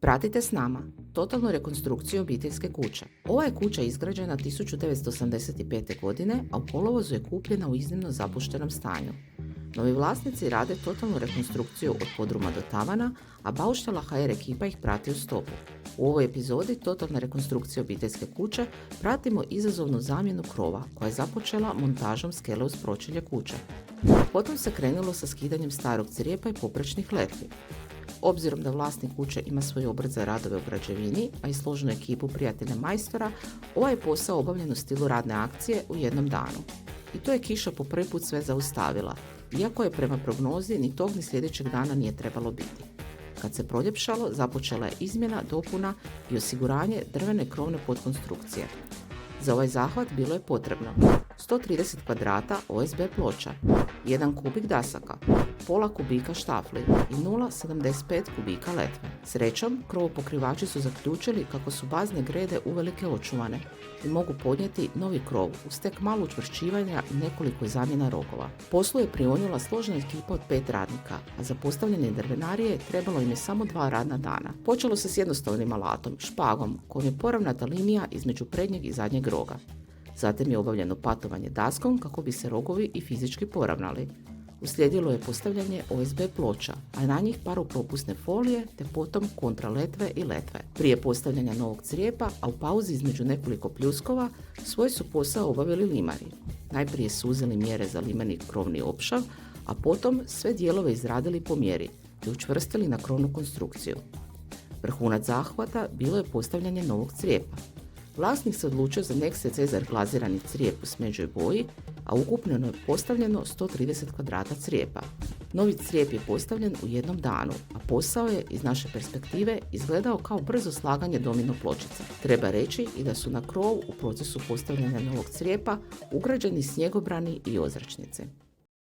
Pratite s nama totalnu rekonstrukciju obiteljske kuće. Ova je kuća izgrađena 1985. godine, a u kolovozu je kupljena u iznimno zapuštenom stanju. Novi vlasnici rade totalnu rekonstrukciju od podruma do tavana, a Bauštela HR ekipa ih prati u stopu. U ovoj epizodi totalne rekonstrukcije obiteljske kuće pratimo izazovnu zamjenu krova koja je započela montažom skele uz pročelje kuće. Potom se krenulo sa skidanjem starog crijepa i poprečnih letvi. Obzirom da vlasnik kuće ima svoj obrt za radove u građevini, a i složenu ekipu prijatelja majstora, ovaj je posao obavljen u stilu radne akcije u jednom danu. I to je kiša po prvi put sve zaustavila, iako je prema prognozi ni tog ni sljedećeg dana nije trebalo biti. Kad se proljepšalo, započela je izmjena, dopuna i osiguranje drvene krovne podkonstrukcije. Za ovaj zahvat bilo je potrebno 130 kvadrata OSB ploča, 1 kubik dasaka, pola kubika štafli i 0,75 kubika letve. Srećom, krovopokrivači su zaključili kako su bazne grede uvelike očuvane i mogu podnijeti novi krov uz tek malo učvršćivanja i nekoliko zamjena rogova. Poslu je prionula složena ekipa od 5 radnika, a za postavljanje drvenarije trebalo im je samo 2 radna dana. Počelo se s jednostavnim alatom, špagom, kojom je poravnata linija između prednjeg i zadnjeg roga. Zatim je obavljeno patovanje daskom kako bi se rogovi i fizički poravnali. Uslijedilo je postavljanje OSB ploča, a na njih paropropusne folije te potom kontraletve i letve. Prije postavljanja novog crijepa, a u pauzi između nekoliko pljuskova, svoj su posao obavili limari. Najprije su uzeli mjere za limeni krovni opšav, a potom sve dijelove izradili po mjeri te učvrstili na krovnu konstrukciju. Vrhunac zahvata bilo je postavljanje novog crijepa. Vlasnik se odlučio za Nexe Cezar glazirani crijep u smeđoj boji, a ukupno je postavljeno 130 kvadrata crijepa. Novi crijep je postavljen u jednom danu, a posao je, iz naše perspektive, izgledao kao brzo slaganje domino pločica. Treba reći i da su na krov u procesu postavljanja novog crijepa ugrađeni snjegobrani i ozračnice.